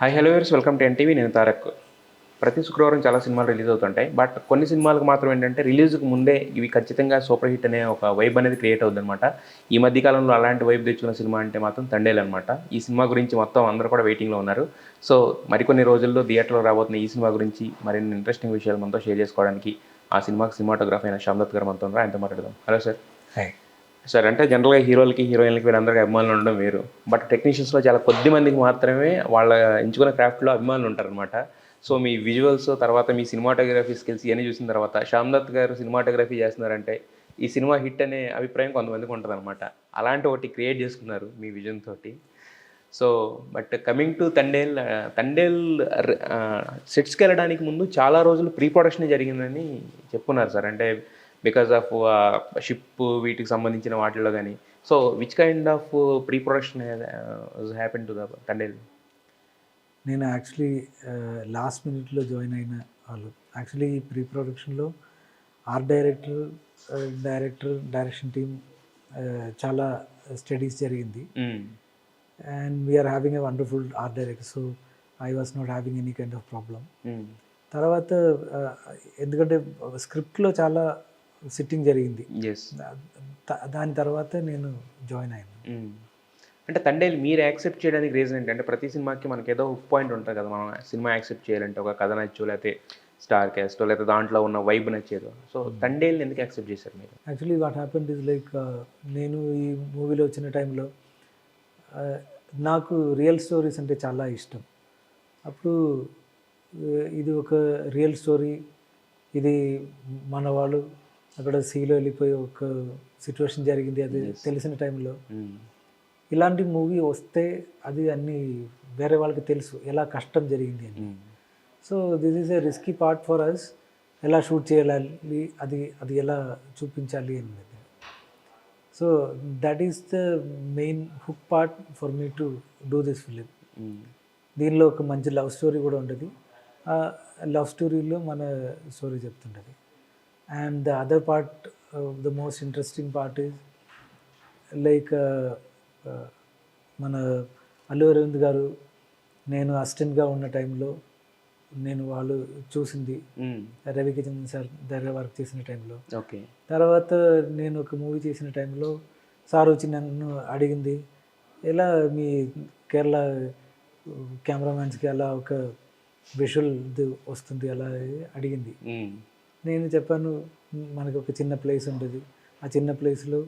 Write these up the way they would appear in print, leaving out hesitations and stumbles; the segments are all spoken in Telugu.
Hi hello viewers, welcome to NTV. నేను తారక్. ప్రతి శుక్రవారం చాలా సినిమాలు రిలీజ్ అవుతుంటాయి. బట్ కొన్ని సినిమాలకు మాత్రం ఏంటంటే రిలీజ్‌కి ముందే ఇవి ఖచ్చితంగా సూపర్ హిట్ అనే ఒక వైబ్ అనేది క్రియేట్ అవుద్దనమాట. ఈ మధ్య కాలంలో అలాంటి వైబ్ తెచ్చుకున్న సినిమా అంటే మాత్రం తండేలనమాట. ఈ సినిమా గురించి మొత్తం అందరూ కూడా వెయిటింగ్‌లో ఉన్నారు. సో మరికొన్ని రోజుల్లో థియేటర్‌లో రాబోతున్న ఈ సినిమా గురించి మరిన్ని ఇంట్రెస్టింగ్ విషయాలు మనతో షేర్ చేసుకోవడానికి ఆ సినిమాకి సినిమాటోగ్రఫీ అయిన శ్యామ్‌దత్ గారు మనతో ఉన్నారు. ఆయనతో మాట్లాడదాం. Hello sir. హాయ్. సార్, అంటే జనరల్‌గా హీరోలకి, హీరోయిన్‌లకి వీళ్ళందరికీ అభిమానులు ఉండడం వేరు. బట్ టెక్నీషియన్స్‌లో చాలా కొద్ది మందికి మాత్రమే వాళ్ళ ఎంచుకున్న క్రాఫ్ట్‌లో అభిమానులు ఉంటారనమాట. సో మీ విజువల్స్, తర్వాత మీ సినిమాటోగ్రఫీ స్కిల్స్ ఇవన్నీ చూసిన తర్వాత శ్యామ్ దత్ గారు సినిమాటోగ్రఫీ చేస్తున్నారంటే ఈ సినిమా హిట్ అనే అభిప్రాయం కొంతమందికి ఉంటదనమాట. అలాంటి ఒకటి క్రియేట్ చేసుకున్నారు మీ విజన్ తోటి. So but coming to Thandel సెట్స్‌కెళ్ళడానికి ముందు చాలా రోజులు ప్రీ ప్రొడక్షనే జరిగిందని చెప్పుకున్నారు సార్. అంటే బికాజ్ ఆఫ్ షిప్ వీటికి సంబంధించిన వాటిల్లో గానీ. So which kind of pre production happen to the Thandel? నేను యాక్చువల్లీ లాస్ట్ మినిట్‌లో జాయిన్ అయిన వాళ్ళు. యాక్చువల్లీ ప్రీ ప్రొడక్షన్‌లో ఆర్ట్ డైరెక్షన్ టీమ్ చాలా స్టడీస్ జరిగింది. And we're having a wonderful art director. So I was not having any kind of problem. తర్వాత ఎందుకంటే స్క్రిప్ట్‌లో చాలా సిట్టింగ్ జరిగింది. యెస్. దాని తర్వాత నేను జాయిన్ అయ్యాను. అంటే తండేల్ మీరు యాక్సెప్ట్ చేయడానికి రీజన్ ఏంటంటే ప్రతి సినిమాకి మనకేదో హుక్ పాయింట్ ఉంటుంది కదా! మనం సినిమా యాక్సెప్ట్ చేయాలంటే ఒక కథ నచ్చో, లేకపోతే స్టార్ క్యాస్టో, లేకపోతే దాంట్లో ఉన్న వైబ్ నచ్చేదో. సో తండేల్‌ని ఎందుకు యాక్సెప్ట్ చేశారు మీరు? Actually what happened is like నేను ఈ మూవీలో వచ్చిన టైంలో నాకు రియల్ స్టోరీస్ అంటే చాలా ఇష్టం. అప్పుడు ఇది ఒక రియల్ స్టోరీ. ఇది మన వాళ్ళు అక్కడ సీలో వెళ్ళిపోయి ఒక సిచ్యువేషన్ జరిగింది. అది తెలిసిన టైంలో ఇలాంటి మూవీ వస్తే అది అన్నీ వేరే వాళ్ళకి తెలుసు ఎలా కష్టం జరిగింది అని. So this is a risky part for us. ఎలా షూట్ చేయాలి, అది ఎలా చూపించాలి అనేది. So that is the main hook part for me to do this film. దీనిలో ఒక మంచి లవ్ స్టోరీ కూడా ఉంటుంది. ఆ లవ్ స్టోరీలో మన స్టోరీ చెప్తుంటుంది. And the other part, the most interesting part is like మన అల్లు అరవింద్ గారు నేను అసిస్టెంట్గా ఉన్న టైంలో నేను వాళ్ళు చూసింది రవికిషన్ సార్ దగ్గర వర్క్ చేసిన టైంలో. ఓకే. తర్వాత నేను ఒక మూవీ చేసిన టైంలో సార్ వచ్చి నన్ను అడిగింది, ఎలా మీ కేరళ కెమెరామ్యాన్స్కి అలా ఒక విజువల్ వస్తుంది అలా అడిగింది. నేను చెప్పాను, మనకు ఒక చిన్న ప్లేస్ ఉంటుంది, ఆ చిన్న ప్లేస్లో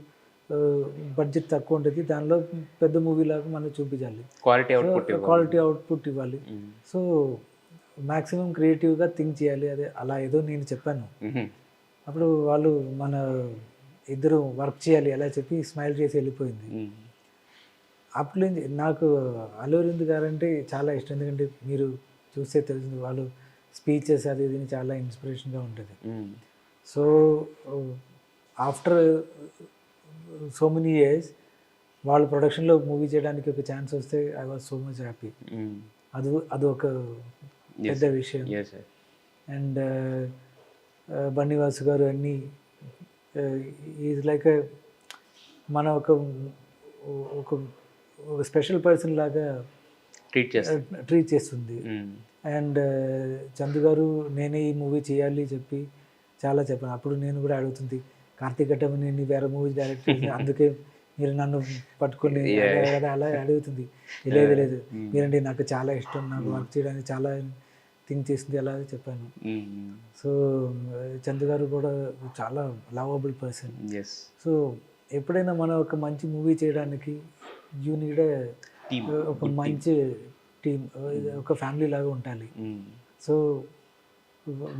బడ్జెట్ తక్కువ ఉంటుంది, దానిలో పెద్ద మూవీలాగా మనం చూపించాలి, క్వాలిటీ అవుట్పుట్ ఇవ్వాలి. సో మ్యాక్సిమం క్రియేటివ్గా థింక్ చేయాలి, అదే అలా ఏదో నేను చెప్పాను. అప్పుడు వాళ్ళు మన ఇద్దరు వర్క్ చేయాలి అలా చెప్పి స్మైల్ చేసి వెళ్ళిపోయింది. అప్పుడు నాకు అల్లు అరవింద్ గారు అంటే చాలా ఇష్టం. ఎందుకంటే మీరు చూస్తే తెలిసింది, వాళ్ళు స్పీచెస్ అది ఇది చాలా ఇన్స్పిరేషన్గా ఉంటుంది. So after so many years వాళ్ళ ప్రొడక్షన్లో మూవీ చేయడానికి ఒక ఛాన్స్ వస్తే I was so much happy. అది ఒక పెద్ద విషయం. అండ్ బన్నీవాసు గారు అన్నీ ఈజ్ లైక్ మన ఒక స్పెషల్ పర్సన్ లాగా ట్రీట్ చేస్తుంది. అండ్ చందు గారు నేనే ఈ మూవీ చేయాలి చెప్పి చాలా చెప్పాను. అప్పుడు నేను కూడా అడుగుతుంది, కార్తీక్ ఘట్టమని నేను వేరే మూవీ డైరెక్ట్ చేసి అందుకే మీరు నన్ను పట్టుకొని కదా అలా అడుగుతుంది. లేదు మీరంటే నాకు చాలా ఇష్టం, నాకు వర్క్ చేయడానికి చాలా థింక్ చేసింది అలా చెప్పాను. సో చందు గారు కూడా చాలా లవబుల్ పర్సన్. సో ఎప్పుడైనా మనం ఒక మంచి మూవీ చేయడానికి యూ నీడ్ ఒక మంచి టీమ్, ఒక ఫ్యామిలీ లాగా ఉండాలి. So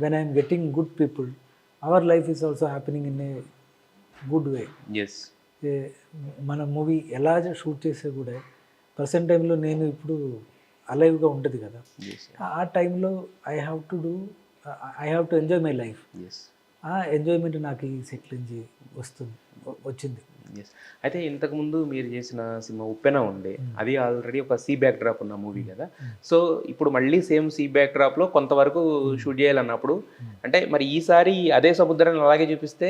when I'm getting good people, our life is also happening in a good way. మన మూవీ ఎలా షూట్ చేసే కూడా ప్రజెంట్ టైంలో నేను ఇప్పుడు అలైవ్గా ఉంటుంది కదా, ఆ టైంలో I have to enjoy my life. ఆ ఎంజాయ్మెంట్ నాకు ఈ సెటిల్ నుంచి వచ్చింది. అయితే ఇంతకుముందు మీరు చేసిన సినిమా ఉప్పెన ఉండే, అది ఆల్రెడీ ఒక సీ బ్యాక్ డ్రాప్ ఉన్న మూవీ కదా. సో ఇప్పుడు మళ్ళీ సేమ్ సీ బ్యాక్ డ్రాప్లో కొంతవరకు షూట్ చేయాలన్నప్పుడు అంటే మరి ఈసారి అదే సముద్రాన్ని అలాగే చూపిస్తే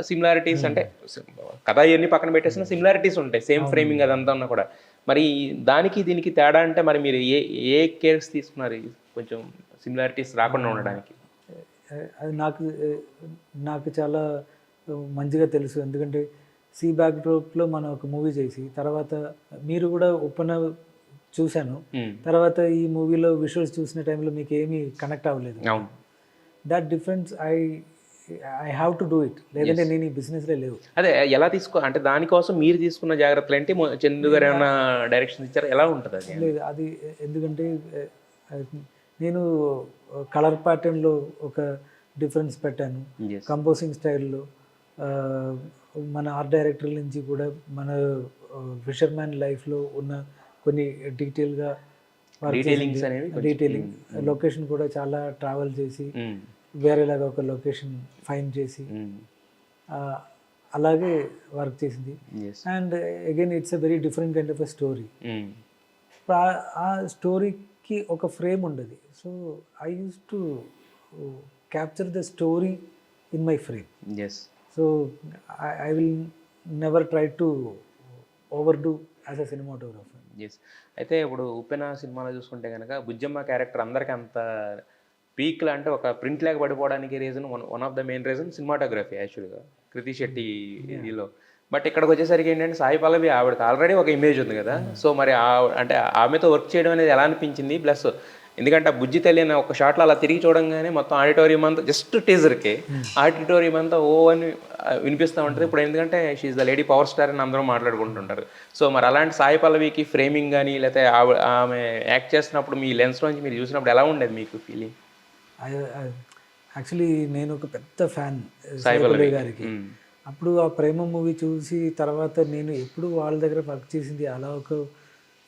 సిమిలారిటీస్ అంటే కథ ఇవన్నీ పక్కన పెట్టేసిన సిమిలారిటీస్ ఉంటాయి, సేమ్ ఫ్రేమింగ్ అదంతా ఉన్నా కూడా. మరి దానికి దీనికి తేడా అంటే మరి మీరు ఏ కేర్స్ తీసుకున్నారు కొంచెం సిమిలారిటీస్ రాకుండా ఉండడానికి? అది నాకు చాలా మంచిగా తెలుసు. ఎందుకంటే సీ బ్యాక్డ్రాప్లో మనం ఒక మూవీ చేసి తర్వాత మీరు కూడా ఒప్పన చూశాను. తర్వాత ఈ మూవీలో విజువల్స్ చూసిన టైంలో మీకు ఏమీ కనెక్ట్ అవ్వలేదు. అవును. That difference I have to do it. లేదంటే నేను ఈ బిజినెస్లో లేవు. అదే ఎలా అంటే దానికోసం మీరు తీసుకున్న జాగ్రత్తలు ఏంటి? చందు గారు ఏమైనా డైరెక్షన్ ఇచ్చారు? ఎలా ఉంటుంది అది? లేదు, అది ఎందుకంటే నేను కలర్ ప్యాటర్న్లో ఒక డిఫరెన్స్ పెట్టాను. కంపోజింగ్ స్టైల్లో మన ఆర్ట్ డైరెక్టర్ నుంచి కూడా మన ఫిషర్మ్యాన్ లైఫ్లో ఉన్న కొన్ని డీటెయిల్గా డీటెయిలింగ్ లొకేషన్ కూడా చాలా ట్రావెల్ చేసి వేరేలాగా ఒక లొకేషన్ ఫైండ్ చేసి అలాగే వర్క్ చేసింది. And again it's a very different kind of a story. ఆ స్టోరీకి ఒక ఫ్రేమ్ ఉండదు. So I use to capture the story in my frame. So I will never try to over do as a cinematographer. అయితే ఇప్పుడు ఉప్పెన సినిమాలో చూసుకుంటే కనుక బుజ్జమ్మ క్యారెక్టర్ అందరికీ అంత పీక్లో అంటే ఒక ప్రింట్ లాగా పడిపోవడానికి reason one of the main reason cinematography యాక్చువల్గా కృతి శెట్టి ఇదిలో. బట్ ఇక్కడికి వచ్చేసరికి ఏంటంటే సాయి పల్లవి ఆవిడకి ఆల్రెడీ ఒక ఇమేజ్ ఉంది కదా. సో మరి అంటే ఆమెతో వర్క్ చేయడం అనేది ఎలా అనిపించింది? ప్లస్ ఎందుకంటే ఆ బుజ్జి తెలియని ఒక షాట్లో అలా తిరిగి చూడంగానే మొత్తం ఆడిటోరియం అంతా జస్ట్ టీజర్కి ఆడిటోరియం అంతా ఓ అని వినిపిస్తూ ఉంటుంది. ఇప్పుడు ఎందుకంటే she's the lady power star అని అందరూ మాట్లాడుకుంటుంటారు. సో మరి అలాంటి సాయి పల్లవికి ఫ్రేమింగ్ కానీ లేకపోతే ఆమె యాక్ట్ చేస్తున్నప్పుడు మీ లెన్స్లోంచి మీరు చూసినప్పుడు ఎలా ఉండేది మీకు ఫీలింగ్? యాక్చువల్లీ నేను ఒక పెద్ద ఫ్యాన్ సాయి పల్లవి గారికి. అప్పుడు ఆ ప్రేమ మూవీ చూసి తర్వాత నేను ఎప్పుడు వాళ్ళ దగ్గర వర్క్ చేసింది అలా ఒక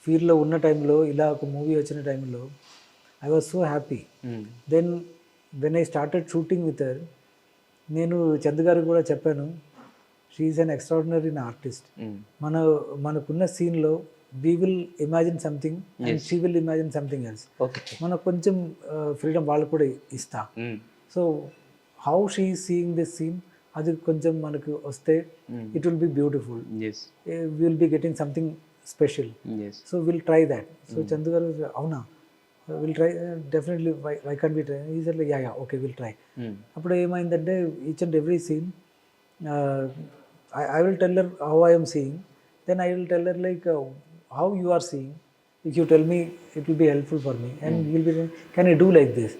ఫీల్డ్లో ఉన్న టైంలో ఇలా ఒక మూవీ వచ్చిన టైంలో I was so happy. Then when I started shooting with her, నేను చందు గారికి కూడా చెప్పాను, షీఈస్ అన్ ఎక్స్ట్రాడినరీ ఆర్టిస్ట్. మనకున్న సీన్లో we will imagine something and she will imagine something else. మనకు కొంచెం ఫ్రీడమ్ వాళ్ళు కూడా ఇస్తా. So how she is seeing this scene అది కొంచెం మనకు వస్తే it will be beautiful. Will be getting something special. So will try that. So Chandu garu అవునా will try definitely, why can't be try? Is like ya okay will try. అప్పుడు ఏమైందంటే each and every scene I will tell her how I am seeing, then I will tell her like how you are seeing. If you tell me, it will be helpful for me. And you will be saying, can I do like this?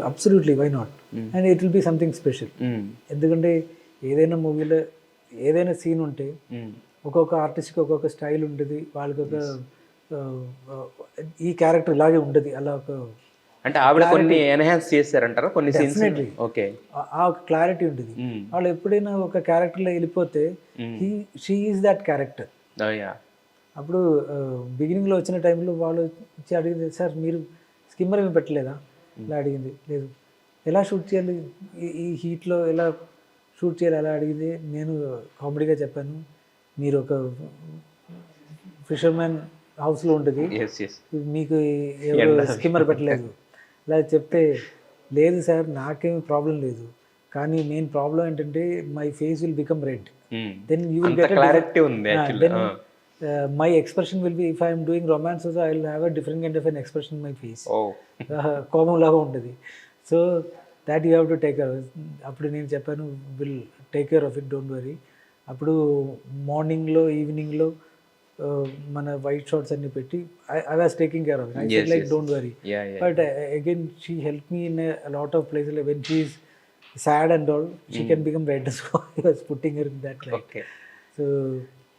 Absolutely, why not? And it will be something special. ఎందుకంటే ఏదైనా మూవీలో ఏదైనా సీన్ ఉంటే ఒక్కొక్క ఆర్టిస్ట్కి ఒక్కొక్క స్టైల్ ఉంటుంది. వాళ్ళకి ఒక ఈ క్యారెక్టర్ ఇలాగే ఉంటుంది. అలా ఒక అంటే ఆవిడ కొన్ని ఎన్హాన్స్ చేశారంటారా కొన్ని సీన్స్? ఓకే, ఆ ఒక క్లారిటీ ఉంటుంది. వాళ్ళు ఎప్పుడైనా ఒక క్యారెక్టర్లో వెళ్ళిపోతే షీ ఈజ్ దట్ క్యారెక్టర్. అప్పుడు బిగినింగ్లో వచ్చిన టైంలో వాళ్ళు వచ్చి అడిగింది, సార్ మీరు స్కిమ్మర్ ఏమి పెట్టలేదా? ఇలా అడిగింది. లేదు. ఎలా షూట్ చేయాలి ఈ హీట్లో, ఎలా షూట్ చేయాలి అలా అడిగింది. నేను కామెడీగా చెప్పాను, మీరు ఒక ఫిషర్మ్యాన్ హౌస్లో ఉంటుంది, మీకు ఎవరు స్కిమ్మర్ పెట్టలేదు ఇలా చెప్తే, లేదు సార్ నాకేమి ప్రాబ్లం లేదు, కానీ మెయిన్ ప్రాబ్లం ఏంటంటే my face will become red. Then you will get clarity ఉంది. My expression will be, if I am doing romance also, I will have a different kind of an expression in my face. కోపం లాగా ఉంటుంది. So that you have to take care. అప్పుడు నేను చెప్పాను, will take care of it, don't worry. అప్పుడు మార్నింగ్లో ఈవినింగ్లో మన వైట్ షార్ట్స్ అన్ని పెట్టి I was taking care of it. I said like don't worry. But again she help me in a lot of places. When she is sad and all, she can become red. So I was putting her in that light.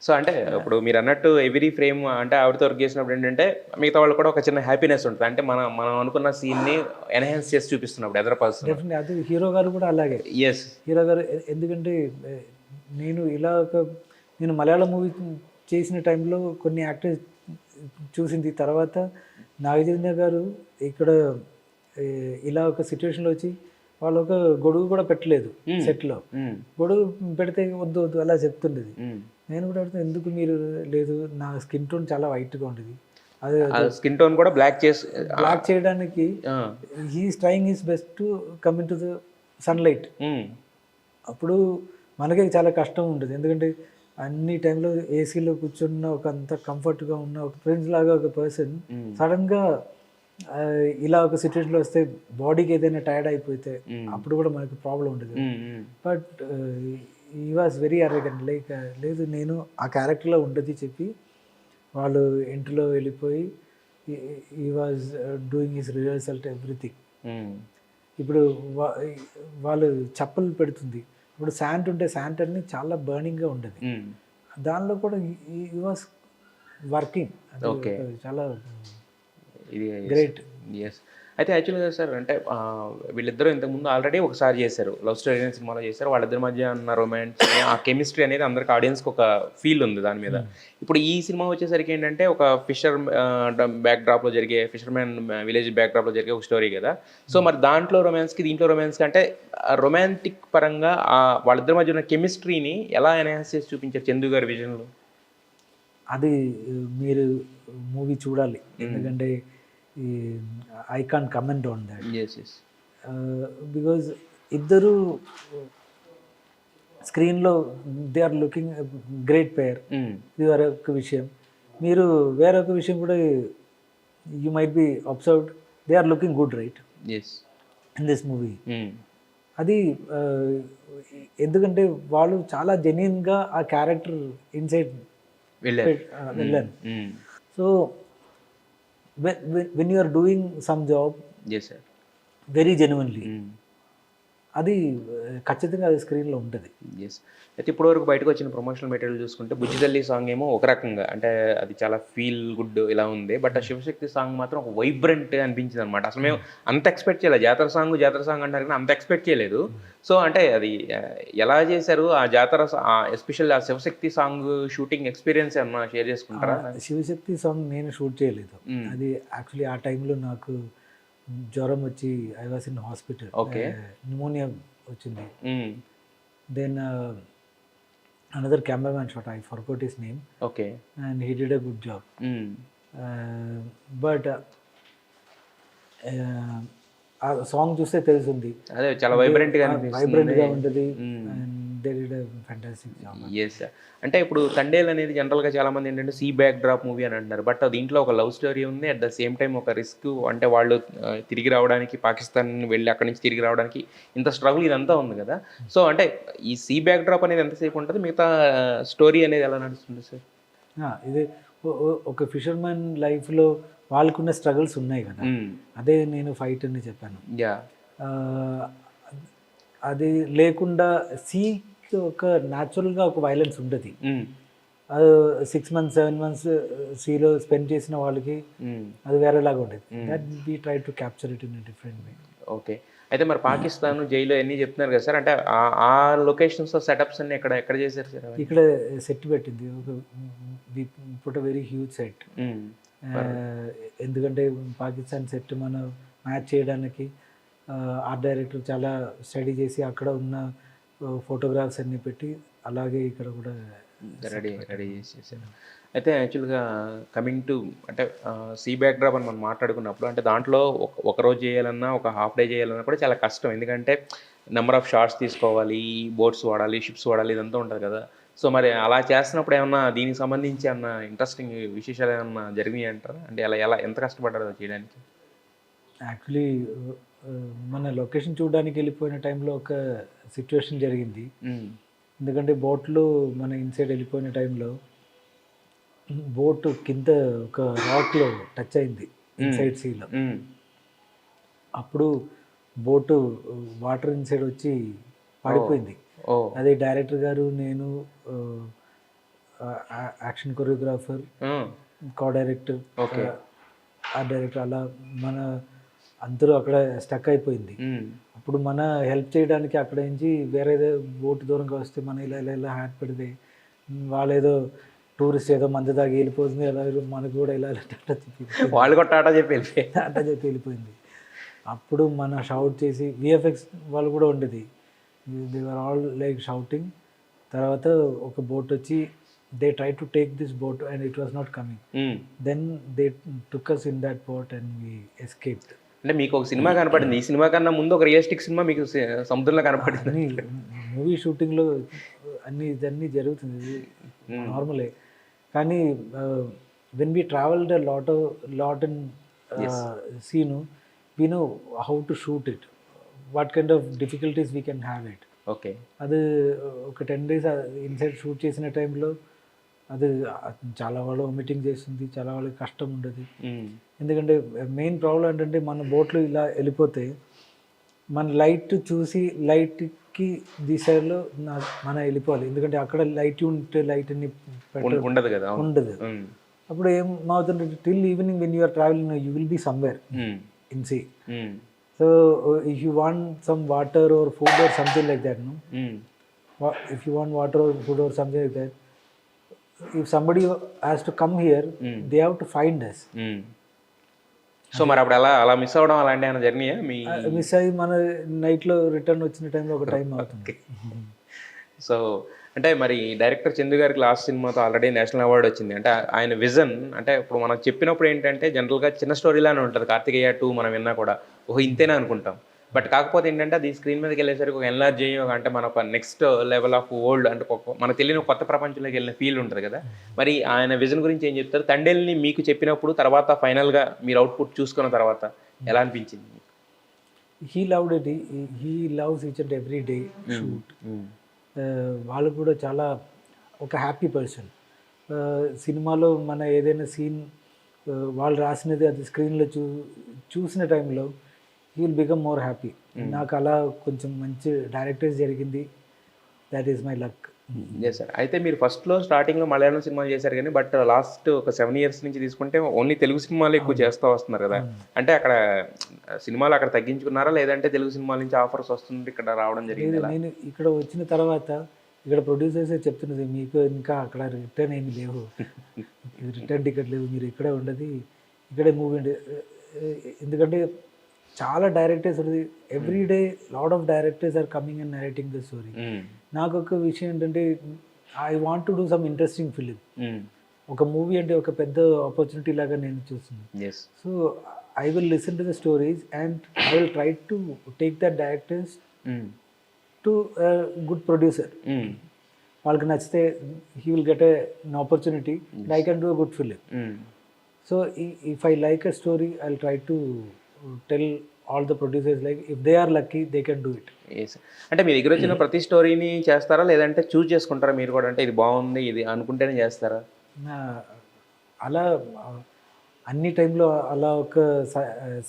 So అంటే ఇప్పుడు మీరు అన్నట్టు ఎవ్రీ ఫ్రేమ్ అంటే ఆవిడతో వర్క్ చేసినప్పుడు ఏంటంటే మిగతా వాళ్ళు కూడా ఒక చిన్న హ్యాపీనెస్ ఉంటుంది. అంటే మనం అనుకున్న సీన్ని ఎన్హాన్స్ చేసి చూపిస్తున్నప్పుడు ఎదర్ పర్సన్. డెఫినెట్లీ అది హీరో గారు కూడా అలాగే. హీరో గారు ఎందుకంటే నేను మలయాళం మూవీ చేసిన టైంలో కొన్ని యాక్టర్స్ చూసింది. తర్వాత నాగచైతన్య గారు ఇక్కడ ఇలా ఒక సిచ్యువేషన్లో వచ్చి వాళ్ళు ఒక గొడుగు కూడా పెట్టలేదు సెట్లో. గొడుగు పెడితే వద్దు అలా చెప్తుండేది. నేను కూడా అడుగుతాను, ఎందుకు మీరు లేదు, నా స్కిన్ టోన్ చాలా వైట్గా ఉంటుంది, అదే స్కిన్ టోన్ కూడా బ్లాక్ చేయడానికి he's trying his best to come into the sunlight. అప్పుడు మనకే చాలా కష్టం ఉంటుంది. ఎందుకంటే అన్ని టైంలో ఏసీలో కూర్చున్న ఒక అంత కంఫర్ట్గా ఉన్న ఒక ఫ్రెండ్స్ లాగా ఒక పర్సన్ సడన్గా ఇలా ఒక సిచ్యువేషన్లో వస్తే బాడీకి ఏదైనా టైర్డ్ అయిపోతే అప్పుడు కూడా మనకి ప్రాబ్లం ఉండదు. బట్ ఈ వాజ్ వెరీ అరెగెంట్, లైక్ లేదు నేను ఆ క్యారెక్టర్లో ఉండదు చెప్పి వాళ్ళు ఇంట్లో వెళ్ళిపోయి ఈ was doing his rehearsal to everything. ఇప్పుడు వాళ్ళు చప్పలు పెడుతుంది, ఇప్పుడు శాంట్ ఉంటే శాంట్ అన్ని చాలా బర్నింగ్గా ఉండదు, దానిలో కూడా ఈ వాజ్ వర్కింగ్. ఓకే, చాలా ఇది గ్రేట్. ఎస్. అయితే యాక్చువల్గా సార్ అంటే వీళ్ళిద్దరూ ఇంతకుముందు ఆల్రెడీ ఒకసారి చేశారు, లవ్ స్టోరీ అనే సినిమాలో చేశారు. వాళ్ళిద్దరి మధ్య ఉన్న రొమాన్స్, ఆ కెమిస్ట్రీ అనేది అందరికి ఆడియన్స్కి ఒక ఫీల్ ఉంది దాని మీద. ఇప్పుడు ఈ సినిమా వచ్చేసరికి ఏంటంటే ఒక ఫిషర్ బ్యాక్ డ్రాప్లో జరిగే, ఫిషర్మ్యాన్ విలేజ్ బ్యాక్ డ్రాప్లో జరిగే ఒక స్టోరీ కదా. సో మరి దాంట్లో రొమాన్స్కి దీంట్లో రొమాన్స్కి అంటే రొమాంటిక్ పరంగా వాళ్ళిద్దరి మధ్య ఉన్న కెమిస్ట్రీని ఎలా ఎన్హాన్స్ చేసి చూపించారు చందు గారి విజన్లో? అది మీరు మూవీ చూడాలి, ఎందుకంటే I can't comment on that. Because ఇద్దరు స్క్రీన్లో they are looking great pair. ఇది వేరొక విషయం. మీరు వేరొక విషయం కూడా you might be observed, they are looking good right in this movie. అది ఎందుకంటే వాళ్ళు చాలా జెన్యున్గా ఆ క్యారెక్టర్ ఇన్సైడ్ వెళ్ళాను. So when you are doing some job, yes sir, very genuinely, అది ఖచ్చితంగా అది స్క్రీన్లో ఉంటుంది. ఎస్. అయితే ఇప్పటివరకు బయటకు వచ్చిన ప్రమోషనల్ మెటీరియల్ చూసుకుంటే బుజ్జితల్లి సాంగ్ ఏమో ఒక రకంగా అంటే అది చాలా ఫీల్ గుడ్ ఇలా ఉంది, బట్ ఆ శివశక్తి సాంగ్ మాత్రం ఒక వైబ్రెంట్ అనిపించింది అనమాట. అసలు మేము అంత ఎక్స్పెక్ట్ చేయలేదు, జాతర సాంగ్ అంటారు కానీ అంత ఎక్స్పెక్ట్ చేయలేదు. సో అంటే అది ఎలా చేశారు ఆ జాతర, ఎస్పెషల్లీ ఆ శివశక్తి సాంగ్ షూటింగ్ ఎక్స్పీరియన్స్ ఏమన్నా షేర్ చేసుకుంటారా? శివశక్తి సాంగ్ నేను షూట్ చేయలేదు, అది యాక్చువల్లీ ఆ టైంలో నాకు జ్వరం వచ్చి I was in hospital. Okay, pneumonia వచ్చింది. Then another cameraman shot, I forgot his name. Okay, and he did a good job. But ఆ సాంగ్ చూస్తే తెలుస్తుంది, అదే చాలా వైబ్రెంట్గా ఉంటుంది. And they did a fantastic job. Yes. అంటే ఇప్పుడు తండేల్ అనేది జనరల్గా చాలామంది ఏంటంటే సీ బ్యాక్ డ్రాప్ మూవీ అని అంటున్నారు, బట్ దీంట్లో ఒక లవ్ స్టోరీ ఉంది, అట్ ద సేమ్ టైం ఒక రిస్క్, అంటే వాళ్ళు తిరిగి రావడానికి, పాకిస్తాన్ వెళ్ళి అక్కడి నుంచి తిరిగి రావడానికి ఇంత స్ట్రగుల్ ఇదంతా ఉంది కదా. సో అంటే ఈ సీ బ్యాక్ డ్రాప్ అనేది ఎంతసేపు ఉంటుంది, మిగతా స్టోరీ అనేది ఎలా నడుస్తుంది సార్? ఇది ఒక ఫిషర్మెన్ లైఫ్లో వాళ్ళకున్న స్ట్రగుల్స్ ఉన్నాయి కదా, అదే నేను ఫైట్ అని చెప్పాను. అది లేకుండా సీకి ఒక న్యాచురల్గా ఒక వైలెన్స్ ఉంటుంది. 6 months 7 months సీలో స్పెండ్ చేసిన వాళ్ళకి అది వేరేలాగా ఉండేది. That we try to capture it in a different way. Okay. అయితే మరి పాకిస్తాన్ జైలు అన్నీ చెప్తున్నారు కదా సార్, అంటే ఆ లొకేషన్స్ సెటప్స్ అన్ని ఎక్కడ చేశారు సార్? ఇక్కడ సెట్ పెట్టింది, put a very huge set. ఎందుకంటే పాకిస్తాన్ సెట్ మనం మ్యాచ్ చేయడానికి ఆర్ట్ డైరెక్టర్ చాలా స్టడీ చేసి అక్కడ ఉన్న ఫోటోగ్రాఫ్స్ అన్నీ పెట్టి అలాగే ఇక్కడ కూడా రెడీ చేసేసారు. అయితే యాక్చువల్గా కమింగ్ టు అంటే సీ బ్యాక్ డ్రాప్ అని మనం మాట్లాడుకున్నప్పుడు అంటే దాంట్లో ఒక రోజు చేయాలన్నా ఒక హాఫ్ డే చేయాలన్నా కూడా చాలా కష్టం, ఎందుకంటే నెంబర్ ఆఫ్ షార్ట్స్ తీసుకోవాలి, బోట్స్ వాడాలి, షిప్స్ వాడాలి, ఇదంతా ఉంటుంది కదా. సో మరి అలా చేస్తున్నప్పుడు ఏమన్నా దీనికి సంబంధించి ఏమన్నా ఇంట్రెస్టింగ్ విశేషాలు ఏమన్నా జరిగినాయి అంటారా? అంటే ఎలా ఎంత కష్టపడ్డారో చేయడానికి? యాక్చువల్లీ మన లొకేషన్ చూడడానికి వెళ్ళిపోయిన టైంలో ఒక సిచ్యువేషన్ జరిగింది. ఎందుకంటే బోట్లో మన ఇన్సైడ్ వెళ్ళిపోయిన టైంలో బోట్ కింద ఒక రాక్లో టచ్ అయింది ఇన్సైడ్ సీలో. అప్పుడు బోటు వాటర్ ఇన్సైడ్ వచ్చి పడిపోయింది. అదే డైరెక్టర్ గారు, నేను, యాక్షన్ కొరియోగ్రాఫర్, కో డైరెక్టర్, ఆ డైరెక్టర్, అలా మన అందరూ అక్కడ స్టక్ అయిపోయింది. అప్పుడు మన హెల్ప్ చేయడానికి అక్కడ నుంచి వేరే బోట్ దూరంగా వస్తే మన ఇలా హ్యాట్ పెడితే వాళ్ళు ఏదో టూరిస్ట్ ఏదో మంది దాకా వెళ్ళిపోతుంది, అలా మనకు కూడా ఇలా వాళ్ళు కూడా టాటా చెప్పి వెళ్ళిపోయింది. అప్పుడు మన షౌట్ చేసి విఎఫ్ఎక్స్ వాళ్ళు కూడా ఉండేది, they were all like shouting. తర్వాత ఒక బోట్ వచ్చి they try to take this boat and it was not coming. Then they took us in that boat and we escaped. అంటే మీకు ఒక సినిమా కనపడింది, ఈ సినిమా కన్నా ముందు ఒక రియలిస్టిక్ సినిమా మీకు సముద్రంలో కనపడింది. మూవీ షూటింగ్లో ఇదన్నీ జరుగుతుంది నార్మలే. కానీ when we travelled lot in scene, we know how to shoot it, what kind of difficulties we can have it. Okay. అది ఒక 10 days ఇన్సైడ్ షూట్ చేసిన టైంలో అది చాలా వాళ్ళు మీటింగ్ చేస్తుంది, చాలా వాళ్ళకి కష్టం ఉండదు. ఎందుకంటే మెయిన్ ప్రాబ్లం ఏంటంటే మన బోట్లు ఇలా వెళ్ళిపోతే మన లైట్ చూసి లైట్కి దిశలో మన వెళ్ళిపోవాలి. ఎందుకంటే అక్కడ లైట్ ఉంటే లైట్ ఉండదు కదా, ఉండదు. అప్పుడు ఏమవుతుంది, till evening when you're travelling you will be somewhere in sea. So if you want some water or food or something like that, no? If you want water or food or something like that, if somebody has to come here, they have to find us. So మరి అప్పుడు అలా మిస్ అవ్వడం అలాంటి ఏమైనా జర్నీయా మీ? మిస్ అయ్యి మన నైట్లో రిటర్న్ వచ్చిన టైంలో ఒక టైం అవుతుంది. సో అంటే మరి డైరెక్టర్ చందు గారికి లాస్ట్ సినిమాతో ఆల్రెడీ నేషనల్ అవార్డు వచ్చింది. అంటే ఆయన విజన్ అంటే ఇప్పుడు మనం చెప్పినప్పుడు ఏంటంటే జనరల్గా చిన్న స్టోరీలానే ఉంటుంది. కార్తికేయ 2 మనం విన్నా కూడా ఓహో ఇంతేనా అనుకుంటాం. బట్ కాకపోతే ఏంటంటే అది స్క్రీన్ మీదకి వెళ్ళేసరికి ఒక ఎన్లార్జ్ అయ్యి అంటే మన ఒక నెక్స్ట్ లెవెల్ ఆఫ్ వరల్డ్ అంటే మనకు తెలియని కొత్త ప్రపంచంలోకి వెళ్ళిన ఫీల్ ఉంటుంది కదా. మరి ఆయన విజన్ గురించి ఏం చెప్తారు? తండేల్ని మీకు చెప్పినప్పుడు తర్వాత ఫైనల్గా మీరు అవుట్పుట్ చూసుకున్న తర్వాత ఎలా అనిపించింది? He loved it, he loves each and every day shoot. వాళ్ళు కూడా చాలా ఒక హ్యాపీ పర్సన్. సినిమాలో మన ఏదైనా సీన్ వాళ్ళు రాసినది అది స్క్రీన్లో చూసిన టైంలో he will become more happy. నాకు అలా కొంచెం మంచి డైరెక్టర్స్ జరిగింది, that is my luck. Sir అయితే మీరు ఫస్ట్లో స్టార్టింగ్లో మలయాళం సినిమాలు చేశారు కానీ బట్ లాస్ట్ ఒక 7 years నుంచి తీసుకుంటే ఓన్లీ తెలుగు సినిమాలు ఎక్కువ చేస్తూ వస్తున్నారు కదా. అంటే అక్కడ సినిమాలు అక్కడ తగ్గించుకున్నారా లేదంటే తెలుగు సినిమాల నుంచి ఆఫర్స్ వస్తుంది ఇక్కడ రావడం జరిగింది? నేను ఇక్కడ వచ్చిన తర్వాత ఇక్కడ ప్రొడ్యూసర్సే చెప్తున్నది, మీకు ఇంకా అక్కడ రిటర్న్ ఏమి లేవు, రిటర్న్ టికెట్ లేవు, మీరు ఇక్కడే ఉండదు, ఇక్కడే మూవీ ఉండేది. ఎందుకంటే చాలా డైరెక్టర్స్ ఉన్నది, every day lot of directors are coming and narrating the story. నాకు ఒక విషయం ఏంటంటే I want to do some interesting film. ఒక మూవీ అంటే ఒక పెద్ద ఆపర్చునిటీ లాగా నేను చూస్తున్నాను. So I will listen to the stories and I will try to take that directors to good producer. వాళ్ళకి నచ్చితే he will get an opportunity and I can do a good film. So if I like a story, I'll try to tell all the producers, like if they are lucky they can do it. అంటే మీ దగ్గర వచ్చిన ప్రతి స్టోరీని చేస్తారా లేదంటే చూస్ చేసుకుంటారా మీరు కూడా? అంటే ఇది బాగుంది ఇది అనుకుంటేనే చేస్తారా? అలా అన్ని టైంలో అలా ఒక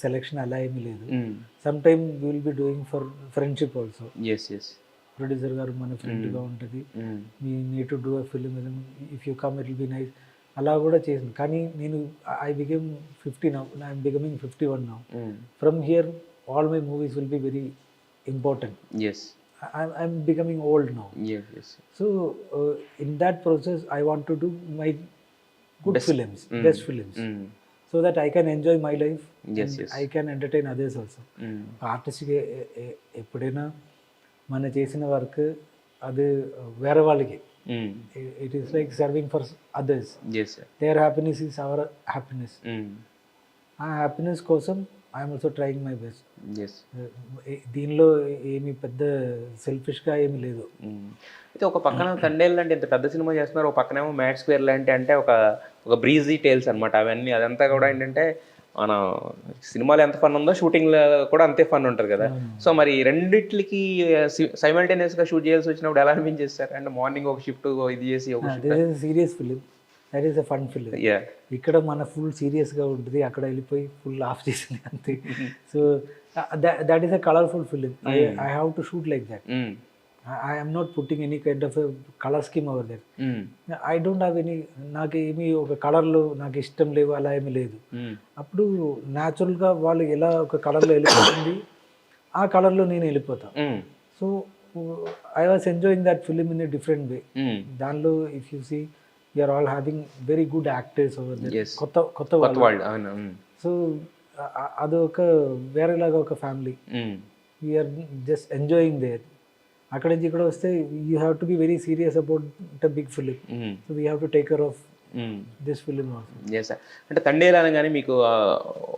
సెలెక్షన్ అలా ఏమీ లేదు. Some time we will be doing for friendship also. Producer గారు మన ఫ్రెండ్గా ఉంటుంది, మీ need to do a film, if you come it will be nice, అలా కూడా చేసింది. కానీ నేను I become 50 now, I'm becoming 51 now. From here all my movies will be very important. I'm becoming old now. So in that process I want to do my good films, best films, so that I can enjoy my life. I can entertain others also. Artist కి ఎప్పుడైనా మన చేసిన వర్క్ అది వేరే వాళ్ళకి, it is like serving for others. Their happiness is our happiness. ఆ హ్యాపీనెస్ కోసం I'm also trying my best. దీనిలో ఏమి పెద్ద సెల్ఫిష్గా ఏమి లేదు. అయితే ఒక పక్కన తండేల్ లాంటి ఇంత పెద్ద సినిమా చేస్తున్నారు, ఒక పక్కనేమో మ్యాడ్ స్క్వేర్ లాంటి అంటే ఒక బ్రీజీ టేల్స్ అనమాట. అవన్నీ అదంతా కూడా ఏంటంటే మన సినిమాలో ఎంత ఫన్ ఉందో షూటింగ్లో కూడా అంతే ఫన్ ఉంటుంది కదా. సో మరి రెండిట్లకి సైమల్టేనియస్గా షూట్ చేయాల్సి వచ్చినప్పుడు ఎలా అనిపించేస్తారు? అంటే మార్నింగ్ ఒక షిఫ్ట్ ఇది చేసి ఒక serious film, that is a fun film. ఇక్కడ మన ఫుల్ సీరియస్గా ఉంటుంది, అక్కడ వెళ్ళిపోయి ఫుల్ ఆఫ్ చేసింది అంతే. So that is a colourful film. I have to shoot like that. I am not putting any kind of a color scheme over there. I don't have any, నాకు ఏమి ఒక కలర్లు నాకు ఇష్టం లేవు అలా ఏమీ లేదు. అప్పుడు న్యాచురల్గా వాళ్ళు ఎలా ఒక కలర్లో వెళ్ళిపోతుంది ఆ కలర్లో నేను వెళ్ళిపోతాను. So I was enjoying that film in a different way. దానిలో if you see we're all having very good actors over there, కొత్త వాళ్ళు. సో అది ఒక వేరేలాగా ఒక family, we're just enjoying there. అక్కడ నుంచి ఇక్కడ వస్తే you have to be very serious about the big film. So we have to take care of this film also. అంటే తండేల్ అనగానే మీకు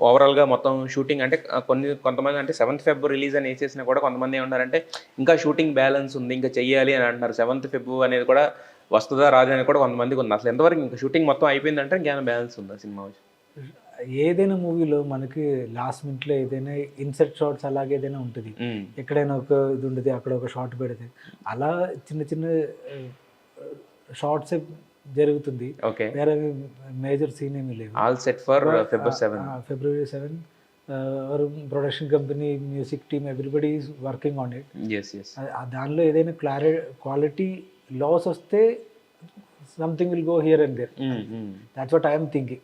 ఓవరాల్గా మొత్తం షూటింగ్ అంటే కొంతమంది అంటే 7th Feb రిలీజ్ అని వేసేసినా కూడా కొంతమంది ఏమన్నారంటే ఇంకా షూటింగ్ బ్యాలెన్స్ ఉంది ఇంకా చెయ్యాలి అని అంటున్నారు. 7th Feb అనేది కూడా వస్తుందా రాదా అని కూడా కొంతమందికి ఉంది. అసలు ఎంతవరకు ఇంకా షూటింగ్ మొత్తం అయిపోయిందంటే ఇంకేమైనా బ్యాలెన్స్ ఉందా సినిమా వచ్చి? ఏదైనా మూవీలో మనకి లాస్ట్ మినిట్లో ఏదైనా ఇన్సెట్ షాట్స్ అలాగే ఏదైనా ఉంటుంది, ఎక్కడైనా ఒక ఇది ఉంటుంది, అక్కడ ఒక షాట్ పెడితే అలా చిన్న చిన్న షార్ట్స్ జరుగుతుంది. ఓకే, వేరే మేజర్ సీన్ ఏమీ లేవు. All set for February 7 our production company, music team, everybody is working on it. దానిలో ఏదైనా క్వాలిటీ లాస్ వస్తే something will go here and there. That's what I'm thinking.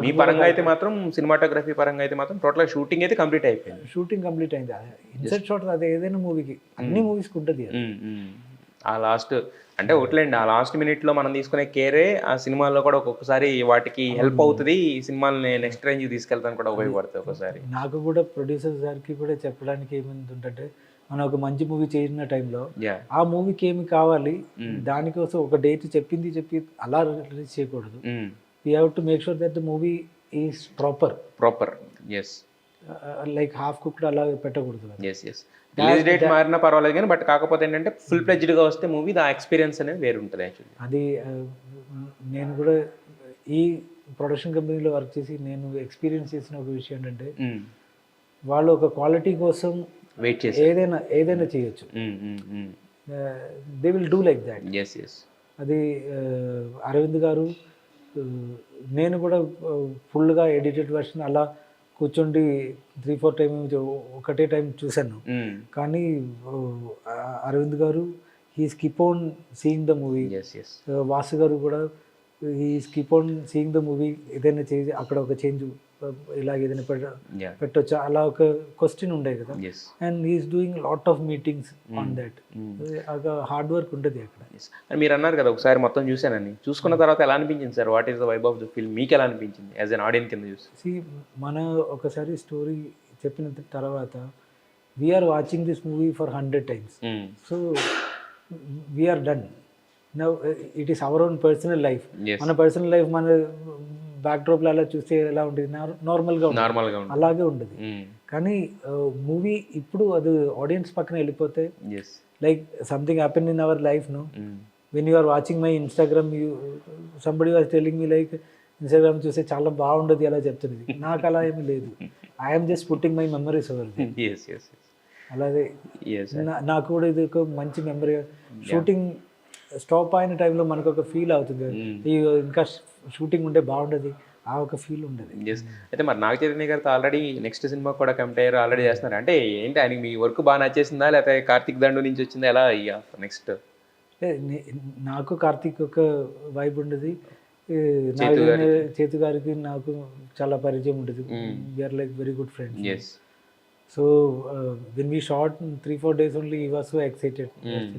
మీ పరంగా అయితే మాత్రం సినిమాటోగ్రఫీ పరంగా అయితే మాత్రం టోటల్ షూటింగ్ అయితే కంప్లీట్ అయిపోయింది. షూటింగ్ కంప్లీట్ అయింది. ఇన్సెట్ షాట్ అది ఏదైనా మూవీకి, అన్ని మూవీస్కి ఉంటుంది. ఆ లాస్ట్ అంటే ఒకట్లేండి, ఆ లాస్ట్ మినిట్లో మనం తీసుకునే కేరే ఆ సినిమాల్లో కూడా ఒక్కొక్కసారి వాటికి హెల్ప్ అవుతుంది, ఈ సినిమాని నెక్స్ట్ రేంజ్ తీసుకెళ్తాను కూడా ఉపయోగపడుతుంది ఒకసారి. నాకు కూడా ప్రొడ్యూసర్ గారికి కూడా చెప్పడానికి ఏముందంటే, మనం ఒక మంచి మూవీ చేసిన టైంలో ఆ మూవీకి ఏమి కావాలి దానికోసం ఒక డేట్ చెప్పి అలా రిలీజ్ చేయకూడదు. We have to make sure that the movie is proper. Like half cooked అలా పెట్టకూడదు. రిలీజ్ డేట్ మారినా పర్వాలేదు కానీ బట్ కాకపోతే ఏంటంటే ఫుల్ ఫ్లెడ్జ్డ్గా వస్తే మూవీ ఆ ఎక్స్పీరియన్స్ అనేది వేరు ఉంటుంది యాక్చువల్లీ. అది నేను కూడా ఈ ప్రొడక్షన్ కంపెనీలో వర్క్ చేసి నేను ఎక్స్పీరియన్స్ చేసిన ఒక విషయం ఏంటంటే, వాళ్ళు ఒక క్వాలిటీ కోసం వెయిట్ చేసి ఏదైనా చేయొచ్చు. They will do like that. అది అరవింద్ గారు, నేను కూడా ఫుల్గా ఎడిటెడ్ వర్షన్ అలా కూర్చోండి 3-4 టైం ఒకటే టైం చూశాను. కానీ అరవింద్ గారు he's keep on seeing the movie. Vasu గారు కూడా he's keep on seeing the movie. ఏదైనా చేసి అక్కడ ఒక చేంజ్ ఇలాగ ఏదైనా పెట్టొచ్చా అలా ఒక క్వశ్చన్ ఉండేది కదా. And he's doing lot of meetings on that. Hard work ఉంటుంది అక్కడ. మీరు అన్నారు కదా ఒకసారి మొత్తం చూశానని, చూసుకున్న తర్వాత ఎలా అనిపించింది sir? What is the vibe of the film? మీకు ఎలా అనిపించింది యాజ్ అన్ ఆడియన్స్ కింద చూసి? మన ఒకసారి స్టోరీ చెప్పిన తర్వాత we're watching this movie for 100 times. So we're done. Now it is our own personal life. మన పర్సనల్ లైఫ్ మన బ్యాక్డ్రాప్లో అలా చూస్తే ఎలా ఉంటుంది, నార్మల్గా అలాగే ఉంటుంది. కానీ మూవీ ఇప్పుడు అది ఆడియన్స్ పక్కన వెళ్ళిపోతే, like something happen in our life no, when you are watching my Instagram, somebody was telling me like Instagram చూస్తే చాలా బాగుండదు అలా చెప్తుంది. నాకు అలా ఏమీ లేదు. I'm just putting my memories over. అలాగే నాకు కూడా ఇది ఒక మంచి మెమరీ. షూటింగ్ స్టాప్ అయిన టైంలో మనకు ఒక ఫీల్ అవుతుంది, ఇంకా షూటింగ్ ఉంటే బాగుండదు, ఆ ఒక ఫీల్ ఉండదు. అయితే మరి నాగ చైతన్య గారితో ఆల్రెడీ నెక్స్ట్ సినిమా కూడా కంపేర్ ఆల్రెడీ చేస్తున్నారు అంటే ఏంటి, ఆయనకి మీ వర్క్ బాగా నచ్చేసిందా లేకపోతే కార్తీక్ దండు నుంచి వచ్చిందా, ఎలా నెక్స్ట్? నాకు కార్తీక్ ఒక వైబ్ ఉండదు, చేతు గారికి నాకు చాలా పరిచయం ఉంటుంది. We're like very good friends. So when we shot 3-4 days only, he was so excited.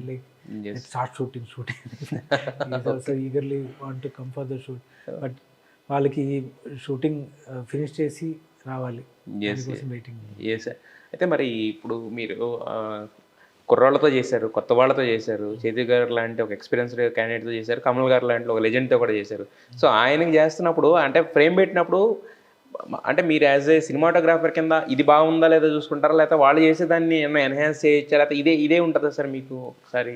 Like, let's start shooting. He's also eagerly want to come for the shoot. But వాళ్ళకి షూటింగ్ ఫినిష్ చేసి రావాలి, వెయిటింగ్. అయితే మరి ఇప్పుడు మీరు కుర్రాళ్ళతో చేశారు, కొత్త వాళ్ళతో చేశారు, చేతి గారు లాంటి ఒక ఎక్స్పీరియన్స్డ్ క్యాండిడేట్తో చేశారు, కమల్ గారు లాంటి ఒక లెజెండ్తో కూడా చేశారు. సో ఆయనకి చేస్తున్నప్పుడు అంటే ఫ్రేమ్ పెట్టినప్పుడు అంటే మీరు యాజ్ ఏ సినిమాటోగ్రాఫర్ కింద ఇది బాగుందా లేదా చూసుకుంటారా, లేకపోతే వాళ్ళు చేసేదాన్ని ఏమైనా ఎన్హాన్స్ చేయొచ్చా, లేకపోతే ఇదే ఉంటుందా సార్ మీకు? ఒకసారి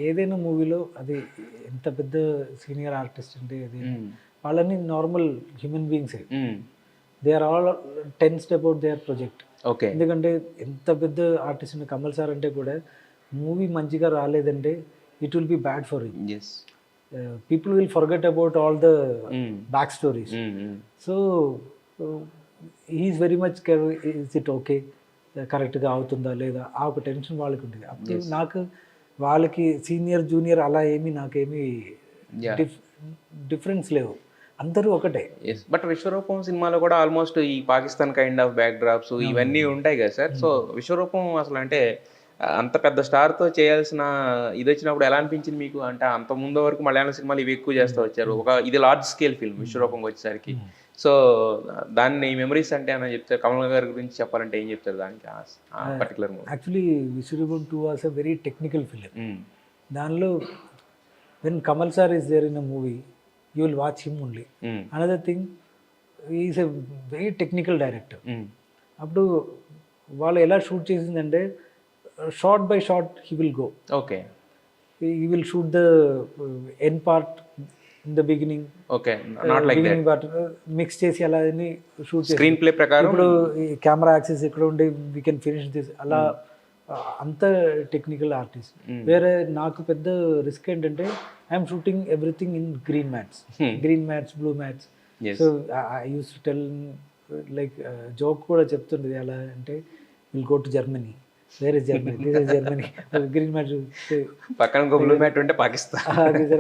ఏదైనా మూవీలో అది ఎంత పెద్ద సీనియర్ ఆర్టిస్ట్ అంటే అది వాళ్ళని normal human beings, they are all tensed about their project. Okay, ఎందుకంటే ఎంత పెద్ద ఆర్టిస్ట్ కమల్ సార్ అంటే కూడా మూవీ మంచిగా రాలేదంటే it will be bad for him. People will forget about all the back stories. So he's very much is it okay, కరెక్ట్గా అవుతుందా లేదా ఆ ఒక టెన్షన్ వాళ్ళకి ఉంటుంది. అప్పుడు నాకు వాళ్ళకి సీనియర్ జూనియర్ అలా ఏమీ నాకేమీ డిఫరెన్స్ లేవు, అందరూ ఒకటే. బట్ విశ్వరూపం సినిమాలో కూడా ఆల్మోస్ట్ ఈ Pakistan kind of back drops ఇవన్నీ ఉంటాయి కదా సార్. సో విశ్వరూపం అసలు అంటే అంత పెద్ద స్టార్తో చేయాల్సిన ఇది వచ్చినప్పుడు ఎలా అనిపించింది మీకు? అంటే అంత ముందు వరకు మలయాళం సినిమాలు ఇవి ఎక్కువ చేస్తూ వచ్చారు, ఒక ఇది లార్జ్ స్కేల్ ఫిల్మ్ విశ్వరూపంకి వచ్చేసరికి. సో దాన్ని మెమరీస్ అంటే అని చెప్తారు, కమల్ గారి గురించి చెప్పాలంటే ఏం చెప్తారు దానికి particular? Actually Vishwaroopam 2 was a very technical film. దానిలో when Kamal sir is there in a movie, you will watch him only. Another thing, is a very technical director. అప్పుడు వాళ్ళు ఎలా షూట్ చేసిందంటే shot by shot he will go, okay he will shoot the end part in the beginning, okay not like that beginning part mix చేసి అలా షూట్ చేసి స్క్రీన్ ప్లే ప్రకారం ఇప్పుడు ఈ కెమెరా యాక్సెస్ ఎక్కడ ఉండి వీ కెన్ ఫినిష్ దిస్ అలా అంత టెక్నికల్ ఆర్టిస్ట్. వేరే నాకు పెద్ద రిస్క్ ఏంటంటే I'm shooting everything in green mats blue mats. Yes. So I use to tell like joke కూడా చెప్తుండేది ఎలా అంటే will go to Germany, where is Germany, this is Germany, green mat పక్కన ఇంకో బ్లూ మ్యాట్ ఉంటే పాకిస్తాన్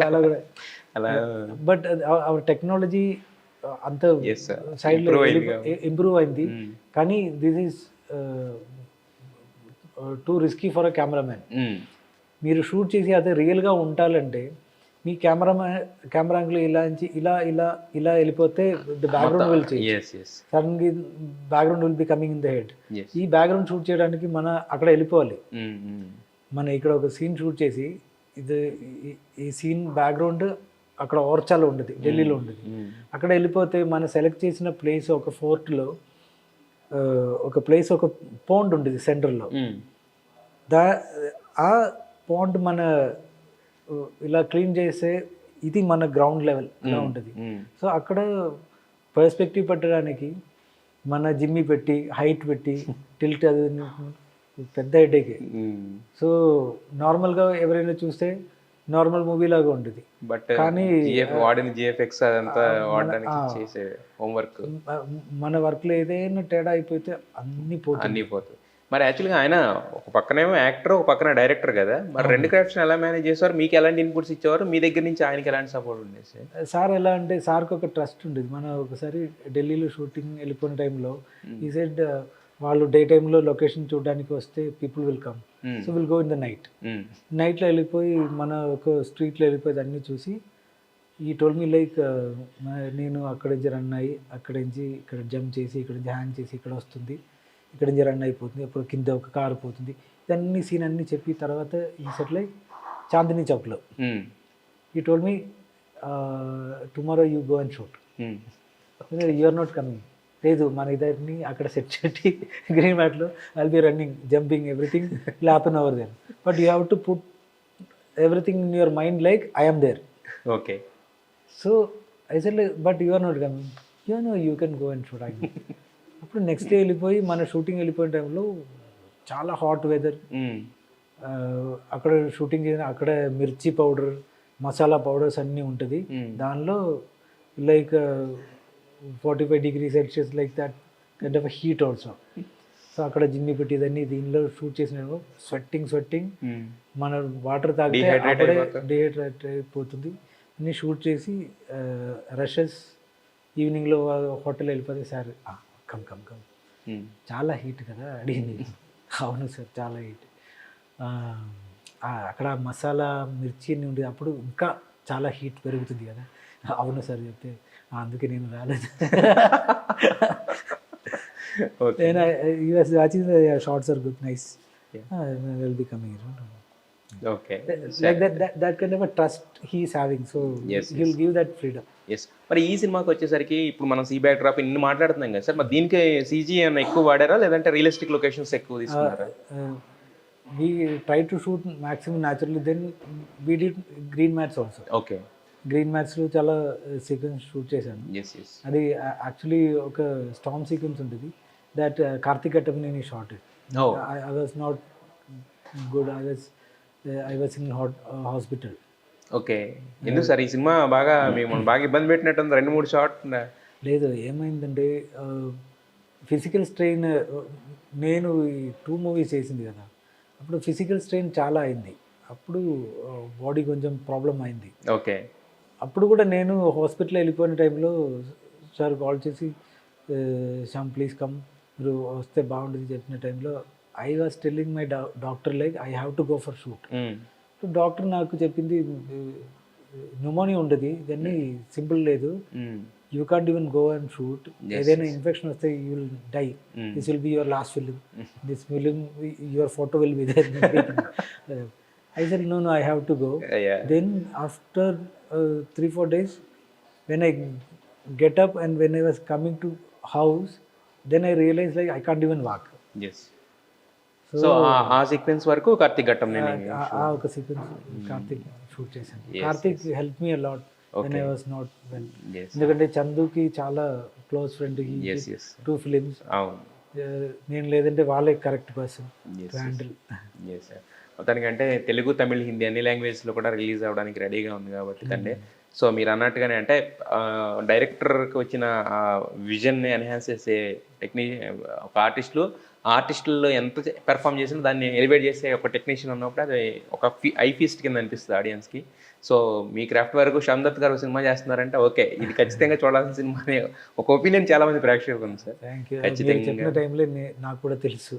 అలా కూడా. అలా బట్ అవర్ టెక్నాలజీ అంత Yes, sir. సైడ్లో Improve అయింది. ఇంప్రూవ్ అయింది. కానీ this is too risky for a cameraman. మీరు షూట్ చేసి అదే రియల్గా ఉండాలంటే మీ కెమెరా యాంగిల్ ఇలా నుంచి ఇలా ఇలా ఇలా వెళ్ళిపోతే the background will change, yes yes సడన్గా background will be coming in the head. Yes. ఈ బ్యాక్గ్రౌండ్ షూట్ చేయడానికి మన అక్కడ వెళ్ళిపోవాలి. మన ఇక్కడ ఒక సీన్ షూట్ చేసి ఇది ఈ సీన్ బ్యాక్గ్రౌండ్ అక్కడ ఓర్చాలో ఉండదు, ఢిల్లీలో ఉండదు. అక్కడ వెళ్ళిపోతే మన సెలెక్ట్ చేసిన ప్లేస్ ఒక ఫోర్ట్లో ఒక ప్లేస్ ఒక పాండ్ ఉండేది సెంటర్లో. ఆ పాండ్ మన ఇలా క్లీన్ చేస్తే ఇది మన గ్రౌండ్ లెవెల్ ఇలా ఉంటుంది. సో అక్కడ పర్స్పెక్టివ్ పెట్టడానికి మన జిమ్మి పెట్టి హైట్ పెట్టి టిల్ట్ అది పెద్ద హెడేక్. సో నార్మల్గా ఎవరైనా చూస్తే నార్మల్ మూవీ లాగా ఉంటుంది. బట్ కానీ వాడిన జిఎఫ్ఎక్స్ అదంతా వాడడానికి చేసే హోంవర్క్ మన వర్క్లో ఏదైనా తేడా అయిపోతే అన్నీ పోతుంది. అన్నీ పోతుంది. మరి యాక్చువల్గా ఆయన ఒక పక్కనేమో యాక్టర్, ఒక పక్కన డైరెక్టర్ కదా, మరి రెండు క్రాఫ్ట్స్ని ఎలా మేనేజ్ చేసేవారు? మీకు ఎలాంటి ఇన్పుట్స్ ఇచ్చేవారు? మీ దగ్గర నుంచి ఆయనకి ఎలాంటి సపోర్ట్ ఉండేది? సార్ ఎలా అంటే సార్కి ఒక ట్రస్ట్ ఉండేది. మనం ఒకసారి ఢిల్లీలో షూటింగ్ వెళ్ళిపోయిన టైంలో ఈ సెడ్ వాళ్ళు డే టైంలో లొకేషన్ చూడడానికి వస్తే people will come, so will go in the నైట్లో వెళ్ళిపోయి మన ఒక స్ట్రీట్లో వెళ్ళిపోయి అన్నీ చూసి ఈ టోల్ మీ లైక్ నేను అక్కడ నుంచి రన్ అయ్యి అక్కడి నుంచి ఇక్కడ జంప్ చేసి ఇక్కడ నుంచి హ్యాంగ్ చేసి ఇక్కడ వస్తుంది, ఇక్కడ నుంచి రన్ అయిపోతుంది, అప్పుడు కింద ఒక కారు పోతుంది, ఇదన్నీ సీన్ అన్నీ చెప్పి తర్వాత ఈ సెటిల్ అయ్యి చాందినీ చౌక్లో ఈ told me tomorrow you go and shoot, you are not coming. లేదు మన ఇద్దరిని అక్కడ సెట్ చేసి గ్రీన్ మ్యాట్లో I'll be running jumping everything will happen over there, but you have to put everything in your mind like I am there. Okay. So I said but you are not coming, you can go and shoot. అప్పుడు నెక్స్ట్ డే వెళ్ళిపోయి మన షూటింగ్ వెళ్ళిపోయిన టైంలో చాలా హాట్ వెదర్, అక్కడ షూటింగ్ చేసిన అక్కడ మిర్చి పౌడర్ మసాలా పౌడర్స్ అన్నీ ఉంటుంది, దానిలో like 45 degrees Celsius like that kind of heat also. So అక్కడ జిమ్మి పెట్టేదాన్ని దీనిలో షూట్ చేసిన స్వెట్టింగ్ మన వాటర్ తాగితే అప్పుడే డిహైడ్రేట్ అయిపోతుంది. అన్నీ షూట్ చేసి రషెస్ ఈవినింగ్లో హోటల్ వెళ్ళిపోతే సార్ కమ్ చాలా హీట్ కదా అడిగింది. అవును సార్ చాలా హీట్, అక్కడ మసాలా మిర్చి అన్నీ ఉండేది, అప్పుడు ఇంకా చాలా హీట్ పెరుగుతుంది కదా. అవును సార్ చెప్తే అందుకే నేను రాలేదు. Watching shorts are good nice, will be coming okay. Like that kind of trust he is having, so he will give that freedom. Yes. మరి ఈ సినిమాకి వచ్చేసరికి ఇప్పుడు మనం సీ బ్యాక్ డ్రాప్ ఇన్ని మాట్లాడుతున్నాం కదా సార్, మరి దీనికి సీజీ ఏమైనా ఎక్కువ వాడారా లేదంటే రియలిస్టిక్ లొకేషన్స్ ఎక్కువ తీసుకున్నారా? We tried to shoot maximum naturally, then we did green mats also. Okay. Green మ్యాట్స్లో చాలా సీక్వెన్స్ షూట్ చేశాను. అది యాక్చువల్లీ ఒక స్టామ్ సీక్వెన్స్ ఉంటుంది that Karthik Attamaneni shot it. I was not good, I was in hospital. Okay. ఎందుకు సార్ ఈ సినిమా బాగా మేము బాగా ఇబ్బంది పెట్టినట్టుంది 2-3 షార్ట్? లేదు, ఏమైందంటే ఫిజికల్ స్ట్రెయిన్, నేను ఈ 2 మూవీస్ చేసింది కదా, అప్పుడు ఫిజికల్ స్ట్రెయిన్ చాలా అయింది, అప్పుడు బాడీ కొంచెం ప్రాబ్లం అయింది. ఓకే. అప్పుడు కూడా నేను హాస్పిటల్ వెళ్ళిపోయిన టైంలో సార్ కాల్ చేసి శ్యామ్ ప్లీజ్ కమ్, మీరు వస్తే బాగుంటుంది చెప్పిన టైంలో I was telling my doctor like I have to go for shoot. Doctor నాకు చెప్పింది న్యూమోనియా ఉంటుంది, దాన్ని సింపుల్ లేదు, you can't even go and shoot, ఏదైనా ఇన్ఫెక్షన్ వస్తే you will die, this will be your last film, this film your photo will be there. I said, no, I have to go. Yeah. Then after 3-4 days, when I get up, and when I was coming to house, then I realized like I can't even walk. Yes. So ఆ సీక్వెన్స్ వరకు కార్తీక్ ఘట్టం నేను ఆ ఒక సీక్వెన్స్ కార్తిక్ షూట్ చేశాను. Karthik help me a lot when I was not well. ఎందుకంటే చందుకి చాలా close friend, yes yes 2 films. అవును. నేను లేదంటే వాళ్ళే correct person to handle. Yes sir. మొత్తానికి అంటే తెలుగు, తమిళ్, హిందీ అన్ని లాంగ్వేజ్లో కూడా రిలీజ్ అవ్వడానికి రెడీగా ఉంది కాబట్టి కంటే సో మీరు అన్నట్టుగానే అంటే డైరెక్టర్కి వచ్చిన విజన్ని ఎన్హాన్స్ చేసే ఒక ఆర్టిస్టుల్లో ఎంత పెర్ఫామ్ చేసినా దాన్ని ఎలివేట్ చేసే ఒక టెక్నీషియన్ ఉన్నప్పుడు అది ఒక ఐ ఫీస్ట్ కింద అనిపిస్తుంది ఆడియన్స్కి. సో మీ క్రాఫ్ట్ వరకు శ్యామ్ దత్ గారు సినిమా చేస్తున్నారంటే ఓకే, ఇది ఖచ్చితంగా చూడాల్సిన సినిమా అనే ఒక ఒపీనియన్ చాలా మంది ప్రేక్షకులకు ఉంది సార్. Thank you. చెప్పిన టైంలో నాకు కూడా తెలుసు.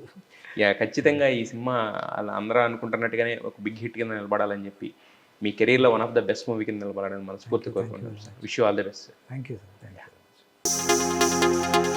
యా, ఖచ్చితంగా ఈ సినిమా అలా అందరూ అనుకుంటున్నట్టుగానే ఒక బిగ్ హిట్ కింద నిలబడాలని చెప్పి మీ కెరీర్లో one of the best movie కింద నిలబడాలని మనస్ఫూర్తి కోరుకుంటున్నాను sir. Wish you all the best. Thank you sir. Thank you.